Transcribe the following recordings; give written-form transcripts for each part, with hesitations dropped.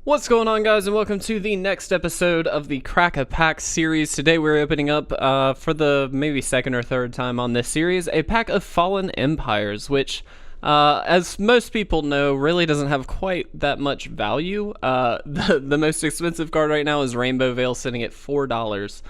What's going on, guys, and welcome to the next episode of the Crack a Pack series. Today we're opening up, for the maybe second or third time on this series, a pack of Fallen Empires, which, as most people know, really doesn't have quite that much value. The most expensive card right now is Rainbow Veil, sitting at $4.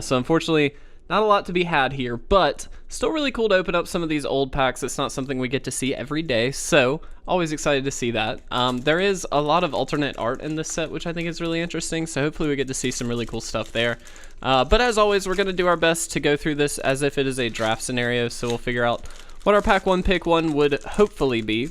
So unfortunately, not a lot to be had here, but still really cool to open up some of these old packs. It's not something we get to see every day, so always excited to see that. There is a lot of alternate art in this set, which I think is really interesting, so hopefully we get to see some really cool stuff there. But as always, we're going to do our best to go through this as if it is a draft scenario, so we'll figure out what our pack 1 pick 1 would hopefully be.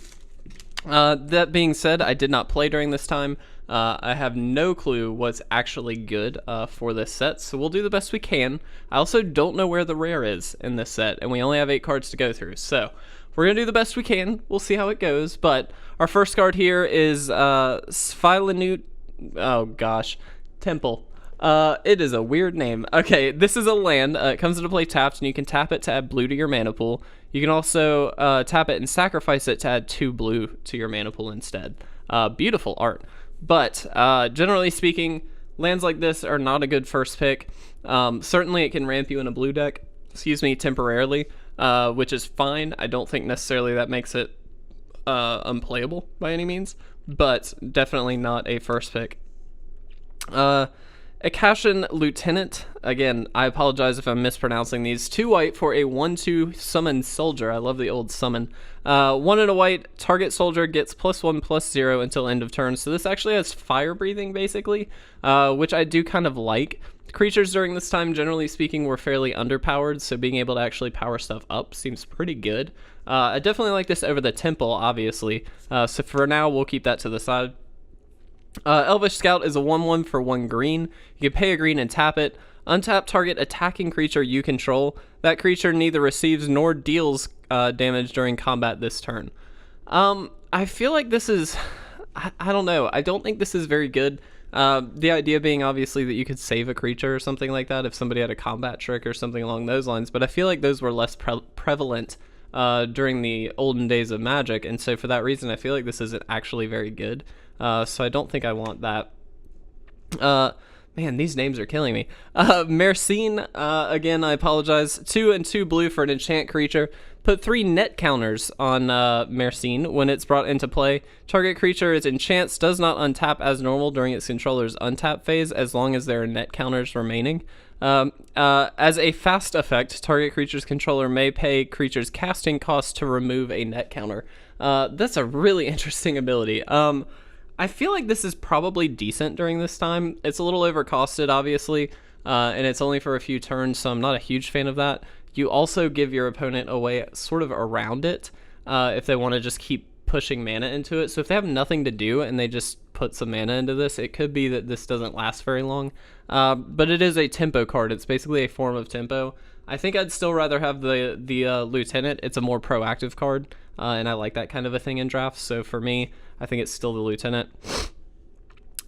That being said, I did not play during this time. I have no clue what's actually good for this set, so we'll do the best we can. I also don't know where the rare is in this set, and we only have 8 cards to go through, so we're going to do the best we can. We'll see how it goes, but our first card here is Sphilanute, oh gosh, Temple. It is a weird name. Okay, this is a land. It comes into play tapped, and you can tap it to add blue to your mana pool. You can also tap it and sacrifice it to add 2 blue to your mana pool instead. Beautiful art. But generally speaking, lands like this are not a good first pick. Certainly it can ramp you in a blue deck, temporarily, which is fine. I don't think necessarily that makes it unplayable by any means, but definitely not a first pick. Akashan Lieutenant, again, I apologize if I'm mispronouncing these. 2 white for a 1/2 summon soldier. I love the old summon. 1 and a white, target soldier gets +1/+0 until end of turn. So this actually has fire breathing, basically, which I do kind of like. Creatures during this time, generally speaking, were fairly underpowered, so being able to actually power stuff up seems pretty good. I definitely like this over the Temple, obviously. So for now, we'll keep that to the side. Elvish Scout is a 1/1 for 1 green. You can pay a green and tap it. Untap target attacking creature you control. That creature neither receives nor deals damage during combat this turn. I feel like this is... I don't know. I don't think this is very good. The idea being obviously that you could save a creature or something like that if somebody had a combat trick or something along those lines, but I feel like those were less prevalent during the olden days of Magic, and so for that reason I feel like this isn't actually very good. So I don't think I want that. Man, these names are killing me. Mercine, again, I apologize. 2 and 2 blue for an enchant creature. Put 3 net counters on Mercine when it's brought into play. Target creature it enchants does not untap as normal during its controller's untap phase as long as there are net counters remaining. As a fast effect, target creature's controller may pay creature's casting cost to remove a net counter. That's a really interesting ability. I feel like this is probably decent during this time. It's a little overcosted, obviously, and it's only for a few turns, so I'm not a huge fan of that. You also give your opponent a way sort of around it if they want to just keep pushing mana into it. So if they have nothing to do and they just put some mana into this, it could be that this doesn't last very long. But it is a tempo card. It's basically a form of tempo. I think I'd still rather have the Lieutenant. It's a more proactive card, and I like that kind of a thing in drafts. So for me, I think it's still the Lieutenant.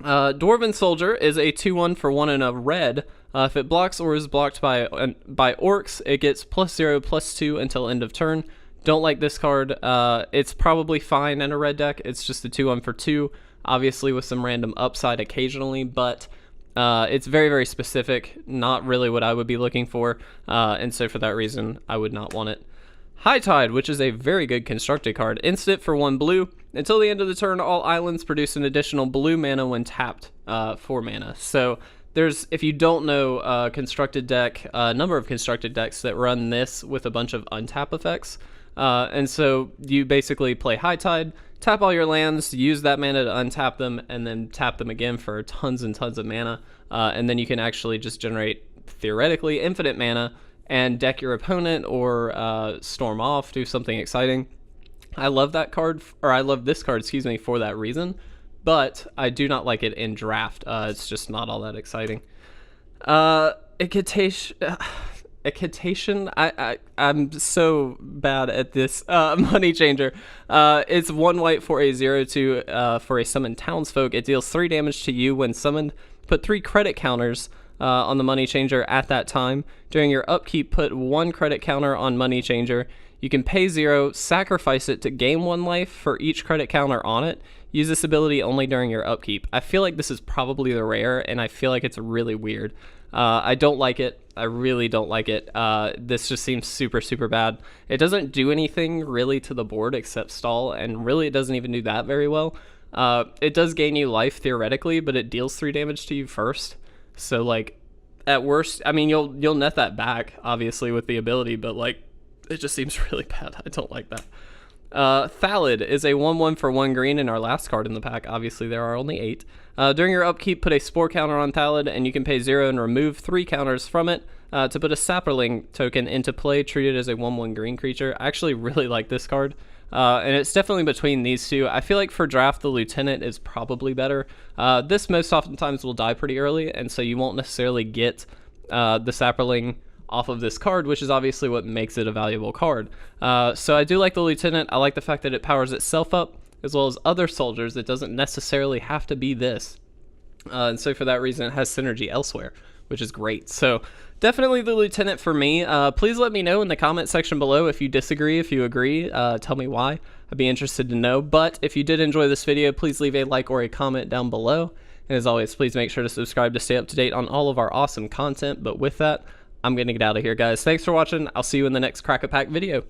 Dwarven Soldier is a 2/1 for 1 and a red. If it blocks or is blocked by orcs, it gets +0/+2 until end of turn. Don't like this card. It's probably fine in a red deck. It's just a 2/1 for 2, obviously with some random upside occasionally, but it's very, very specific. Not really what I would be looking for, and so for that reason, I would not want it. High Tide, which is a very good constructed card. Instant for 1 blue. Until the end of the turn, all islands produce an additional blue mana when tapped, 4 mana. So there's, if you don't know, constructed deck, a number of constructed decks that run this with a bunch of untap effects. And so you basically play High Tide, tap all your lands, use that mana to untap them, and then tap them again for tons and tons of mana. And then you can actually just generate, theoretically, infinite mana and deck your opponent or storm off, do something exciting. I love that card, or I love this card, excuse me, for that reason, but I do not like it in draft. It's just not all that exciting. Equitation, I'm so bad at this. Money Changer. It's 1 white for a 0/2 for a summoned townsfolk. It deals 3 damage to you when summoned. Put 3 credit counters on the Money Changer at that time. During your upkeep, put 1 credit counter on Money Changer. You can pay 0, sacrifice it to gain 1 life for each credit counter on it. Use this ability only during your upkeep. I feel like this is probably the rare, and I feel like it's really weird. I don't like it. I really don't like it. This just seems super, super bad. It doesn't do anything really to the board except stall, and really it doesn't even do that very well. It does gain you life theoretically, but it deals 3 damage to you first. So like, at worst, I mean, you'll net that back obviously with the ability, but like, it just seems really bad. I don't like that. Thallid is a 1/1 for 1 green and our last card in the pack. Obviously, there are only 8. During your upkeep, put a Spore counter on Thallid, and you can pay 0 and remove 3 counters from it. To put a Sapperling token into play, treat it as a 1/1 green creature. I actually really like this card, and it's definitely between these two. I feel like for draft, the Lieutenant is probably better. This most oftentimes will die pretty early, and so you won't necessarily get the Sapperling off of this card, which is obviously what makes it a valuable card. So I do like the Lieutenant. I like the fact that it powers itself up, as well as other soldiers. It doesn't necessarily have to be this. And so for that reason, it has synergy elsewhere, which is great. So definitely the Lieutenant for me. Please let me know in the comment section below if you disagree, if you agree. Tell me why. I'd be interested to know. But if you did enjoy this video, please leave a like or a comment down below. And as always, please make sure to subscribe to stay up to date on all of our awesome content. But with that, I'm going to get out of here, guys. Thanks for watching. I'll see you in the next Crack-A-Pack video.